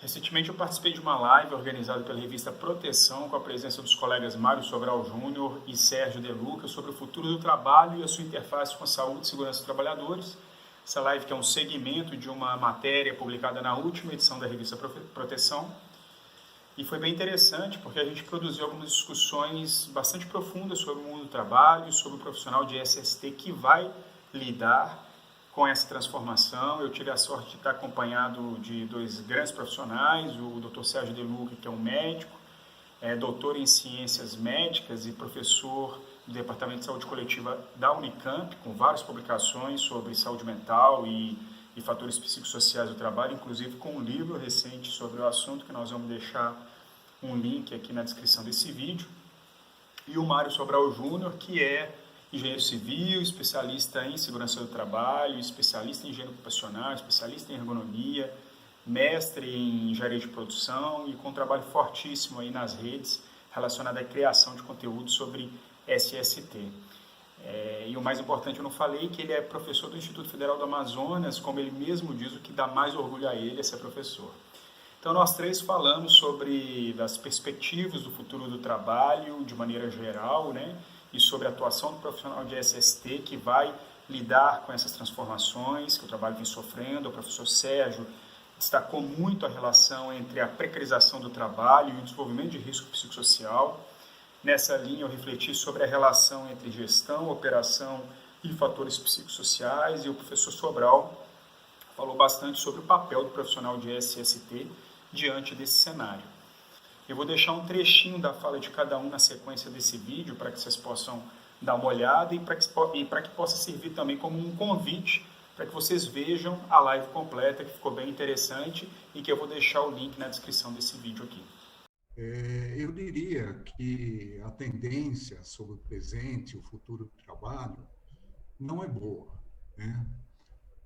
Recentemente eu participei de uma live organizada pela revista Proteção, com a presença dos colegas Mário Sobral Júnior e Sérgio De Luca, sobre o futuro do trabalho e a sua interface com a saúde e segurança dos trabalhadores. Essa live que é um segmento de uma matéria publicada na última edição da revista Proteção. E foi bem interessante porque a gente produziu algumas discussões bastante profundas sobre o mundo do trabalho, sobre o profissional de SST que vai lidar com essa transformação. Eu tive a sorte de estar acompanhado de dois grandes profissionais, o Dr. Sérgio De Luca, que é um médico, doutor em ciências médicas e professor do Departamento de Saúde Coletiva da Unicamp, com várias publicações sobre saúde mental e fatores psicossociais do trabalho, inclusive com um livro recente sobre o assunto, que nós vamos deixar um link aqui na descrição desse vídeo. E o Mário Sobral Júnior, que é engenheiro civil, especialista em segurança do trabalho, especialista em higiene ocupacional, especialista em ergonomia, mestre em engenharia de produção e com um trabalho fortíssimo aí nas redes relacionado à criação de conteúdo sobre SST. E o mais importante, eu não falei, que ele é professor do Instituto Federal do Amazonas, como ele mesmo diz, o que dá mais orgulho a ele é ser professor. Então, nós três falamos sobre as perspectivas do futuro do trabalho, de maneira geral, né? E sobre a atuação do profissional de SST, que vai lidar com essas transformações que o trabalho vem sofrendo. O professor Sérgio destacou muito a relação entre a precarização do trabalho e o desenvolvimento de risco psicossocial. Nessa linha, eu refleti sobre a relação entre gestão, operação e fatores psicossociais, e o professor Sobral falou bastante sobre o papel do profissional de SST diante desse cenário. Eu vou deixar um trechinho da fala de cada um na sequência desse vídeo para que vocês possam dar uma olhada e para que possa servir também como um convite para que vocês vejam a live completa, que ficou bem interessante e que eu vou deixar o link na descrição desse vídeo aqui. Eu diria que a tendência sobre o presente e o futuro do trabalho não é boa, né?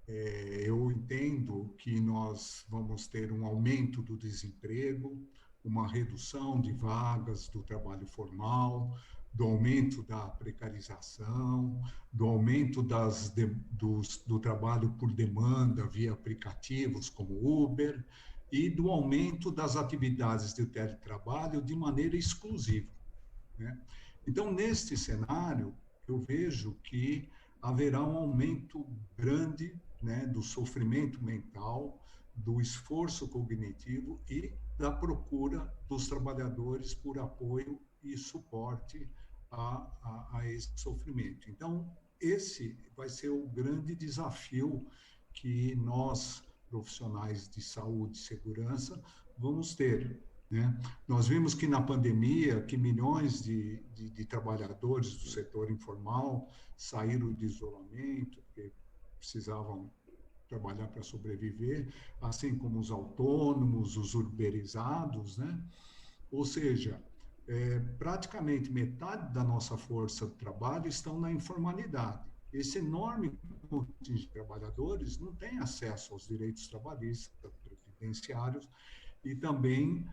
Eu entendo que nós vamos ter um aumento do desemprego, uma redução de vagas do trabalho formal, do aumento da precarização, do aumento do trabalho por demanda via aplicativos como Uber e do aumento das atividades de teletrabalho de maneira exclusiva, né? Então, neste cenário, eu vejo que haverá um aumento grande, né, do sofrimento mental, do esforço cognitivo e da procura dos trabalhadores por apoio e suporte a esse sofrimento. Então, esse vai ser o grande desafio que nós, profissionais de saúde e segurança, vamos ter, né? Nós vimos que na pandemia, que milhões de trabalhadores do setor informal saíram de isolamento, porque precisavam trabalhar para sobreviver, assim como os autônomos, os uberizados, né? Ou seja, praticamente metade da nossa força de trabalho estão na informalidade. Esse enorme contingente de trabalhadores não tem acesso aos direitos trabalhistas, previdenciários e também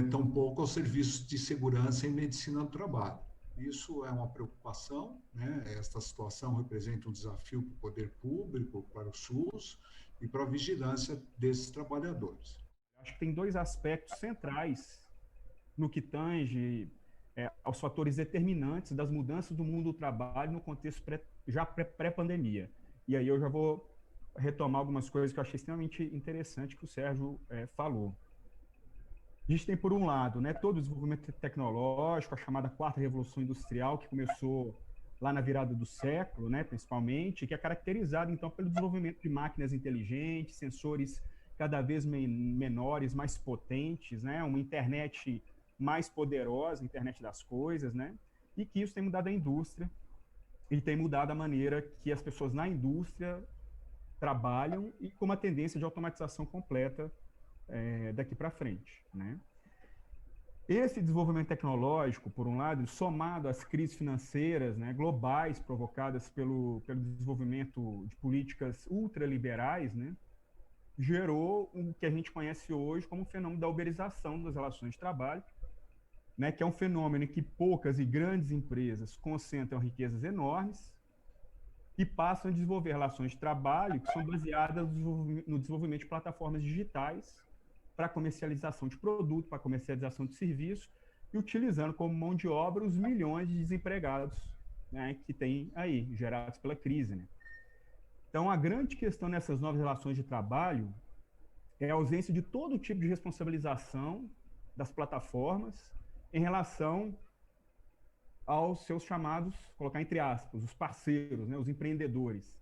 tampouco aos serviços de segurança e medicina do trabalho. Isso é uma preocupação, né? Esta situação representa um desafio para o poder público, para o SUS e para a vigilância desses trabalhadores. Acho que tem dois aspectos centrais no que tange aos fatores determinantes das mudanças do mundo do trabalho no contexto pré-pandemia. E aí eu já vou retomar algumas coisas que eu achei extremamente interessante que o Sérgio falou. A gente tem, por um lado, né, todo o desenvolvimento tecnológico, a chamada quarta revolução industrial, que começou lá na virada do século, né, principalmente, que é caracterizado, então, pelo desenvolvimento de máquinas inteligentes, sensores cada vez menores, mais potentes, né, uma internet mais poderosa, internet das coisas, né, e que isso tem mudado a indústria e tem mudado a maneira que as pessoas na indústria trabalham e com uma tendência de automatização completa daqui para frente, né? Esse desenvolvimento tecnológico, por um lado, somado às crises financeiras, né, globais provocadas pelo desenvolvimento de políticas ultraliberais, né, gerou o que a gente conhece hoje como o fenômeno da uberização das relações de trabalho, né, que é um fenômeno em que poucas e grandes empresas concentram riquezas enormes e passam a desenvolver relações de trabalho que são baseadas no desenvolvimento de plataformas digitais para comercialização de produto, para comercialização de serviço, e utilizando como mão de obra os milhões de desempregados, né, que tem aí, gerados pela crise, né? Então, a grande questão nessas novas relações de trabalho é a ausência de todo tipo de responsabilização das plataformas em relação aos seus chamados, colocar entre aspas, os parceiros, né, os empreendedores,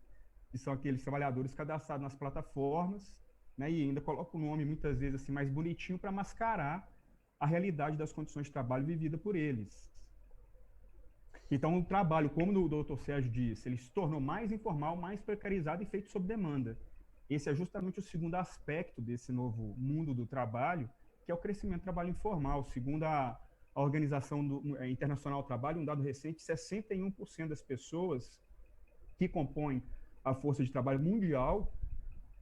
que são aqueles trabalhadores cadastrados nas plataformas, né, e ainda colocam o nome muitas vezes assim mais bonitinho para mascarar a realidade das condições de trabalho vivida por eles. Então, o trabalho, como o doutor Sérgio disse, ele se tornou mais informal, mais precarizado e feito sob demanda. Esse é justamente o segundo aspecto desse novo mundo do trabalho, que é o crescimento do trabalho informal. Segundo a Organização Internacional do Trabalho, um dado recente, 61% das pessoas que compõem a força de trabalho mundial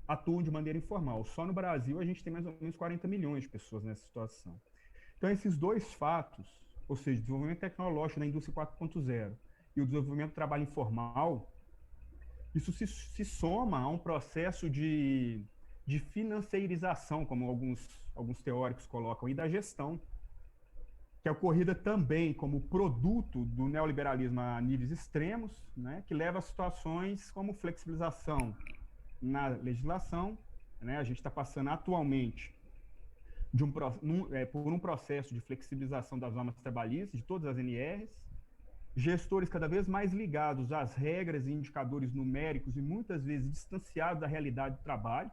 atuam de maneira informal. Só no Brasil a gente tem mais ou menos 40 milhões de pessoas nessa situação. Então, esses dois fatos, ou seja, o desenvolvimento tecnológico da indústria 4.0 e o desenvolvimento do trabalho informal, isso se soma a um processo de financeirização, como alguns teóricos colocam, e da gestão, que é ocorrida também como produto do neoliberalismo a níveis extremos, né, que leva a situações como flexibilização na legislação, né? A gente está passando atualmente por um processo de flexibilização das normas trabalhistas, de todas as NRs, gestores cada vez mais ligados às regras e indicadores numéricos e muitas vezes distanciados da realidade do trabalho,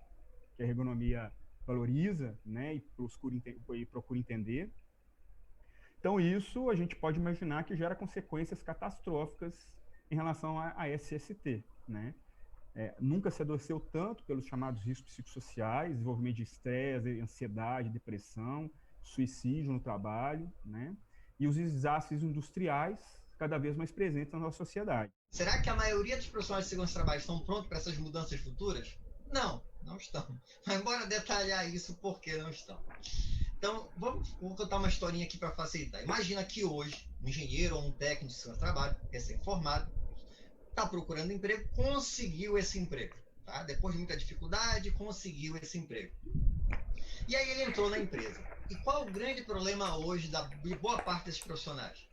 que a ergonomia valoriza, né, e procura entender. Então, isso a gente pode imaginar que gera consequências catastróficas em relação à SST, né? Nunca se adoeceu tanto pelos chamados riscos psicossociais, desenvolvimento de estresse, ansiedade, depressão, suicídio no trabalho, né? E os desastres industriais cada vez mais presentes na nossa sociedade. Será que a maioria dos profissionais de segurança do trabalho estão prontos para essas mudanças futuras? Não, não estão. Mas bora detalhar isso porque não estão. Então, vou contar uma historinha aqui para facilitar. Imagina que hoje, um engenheiro ou um técnico de segurança do trabalho, recém-formado, está procurando emprego, conseguiu esse emprego. Tá? Depois de muita dificuldade, conseguiu esse emprego. E aí ele entrou na empresa. E qual o grande problema hoje de boa parte desses profissionais?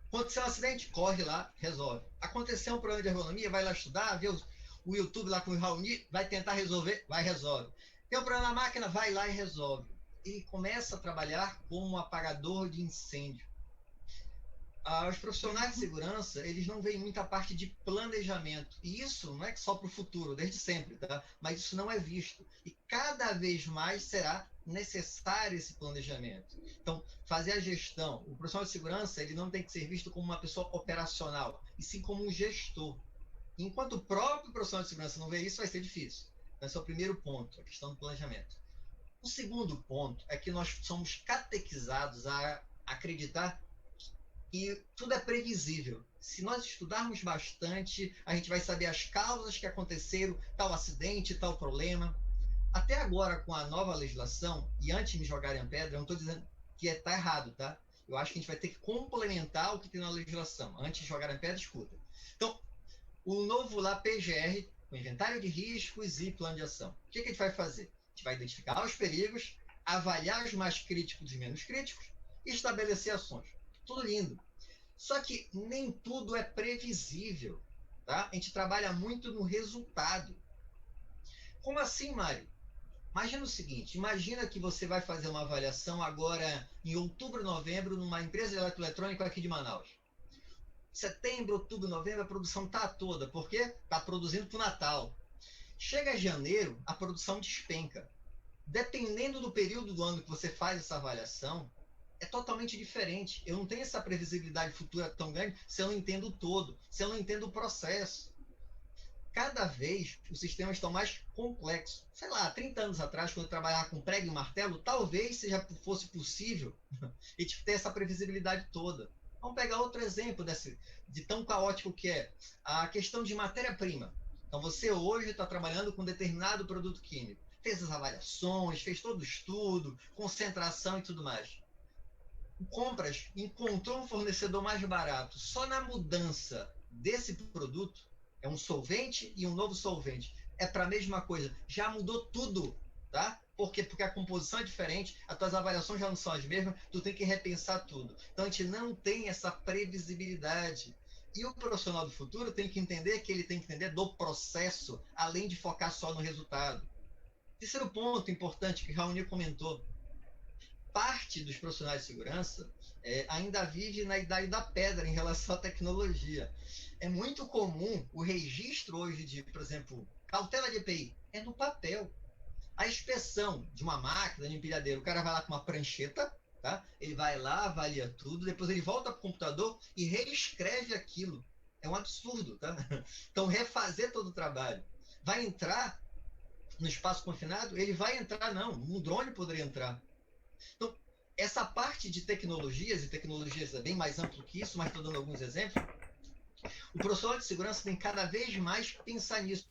Aconteceu um acidente, corre lá, resolve. Aconteceu um problema de ergonomia, vai lá estudar, vê o YouTube lá com o Raoni, vai tentar resolver, vai resolve. Tem um problema na máquina, vai lá e resolve. Ele começa a trabalhar como um apagador de incêndio. Os profissionais de segurança, eles não veem muita parte de planejamento. E isso não é só para o futuro, desde sempre, tá? Mas isso não é visto. E cada vez mais será necessário esse planejamento. Então, fazer a gestão. O profissional de segurança, ele não tem que ser visto como uma pessoa operacional, e sim como um gestor. Enquanto o próprio profissional de segurança não vê isso, vai ser difícil. Então, esse é o primeiro ponto, a questão do planejamento. O segundo ponto é que nós somos catequizados a acreditar que tudo é previsível. Se nós estudarmos bastante, a gente vai saber as causas que aconteceram, tal acidente, tal problema. Até agora, com a nova legislação, e antes de me jogarem a pedra, eu não estou dizendo que está errado, tá? Eu acho que a gente vai ter que complementar o que tem na legislação. Antes de jogarem a pedra, escuta. Então, o novo lá PGR, o inventário de riscos e plano de ação. O que a gente vai fazer? A gente vai identificar os perigos, avaliar os mais críticos e menos críticos e estabelecer ações. Tudo lindo. Só que nem tudo é previsível, tá? A gente trabalha muito no resultado. Como assim, Mário? Imagina o seguinte, imagina que você vai fazer uma avaliação agora em outubro, novembro, numa empresa de eletroeletrônica aqui de Manaus. Setembro, outubro, novembro, a produção está toda, porque está produzindo para o Natal. Chega janeiro, a produção despenca. Dependendo do período do ano que você faz essa avaliação, é totalmente diferente. Eu não tenho essa previsibilidade futura tão grande se eu não entendo o todo, se eu não entendo o processo. Cada vez os sistemas estão mais complexos. Sei lá, 30 anos atrás, quando eu trabalhava com prego e martelo, talvez fosse possível a gente ter essa previsibilidade toda. Vamos pegar outro exemplo de tão caótico que é a questão de matéria-prima. Então, você hoje está trabalhando com determinado produto químico. Fez as avaliações, fez todo o estudo, concentração e tudo mais. Compras, encontrou um fornecedor mais barato. Só na mudança desse produto, é um solvente e um novo solvente. É para a mesma coisa. Já mudou tudo, tá? Por quê? Porque a composição é diferente, as tuas avaliações já não são as mesmas, tu tem que repensar tudo. Então a gente não tem essa previsibilidade. E o profissional do futuro tem que entender que ele tem que entender do processo, além de focar só no resultado. Terceiro ponto importante que Raoni comentou. Parte dos profissionais de segurança ainda vive na idade da pedra em relação à tecnologia. É muito comum o registro hoje de, por exemplo, cautela de EPI, é no papel. A inspeção de uma máquina, de um empilhadeiro, o cara vai lá com uma prancheta, tá? Ele vai lá, avalia tudo, depois ele volta para o computador e reescreve aquilo. É um absurdo, tá? Então, refazer todo o trabalho. Vai entrar no espaço confinado? Ele vai entrar, não. Um drone poderia entrar. Então, essa parte de tecnologias, e tecnologias é bem mais amplo que isso, mas estou dando alguns exemplos, o profissional de segurança tem cada vez mais que pensar nisso.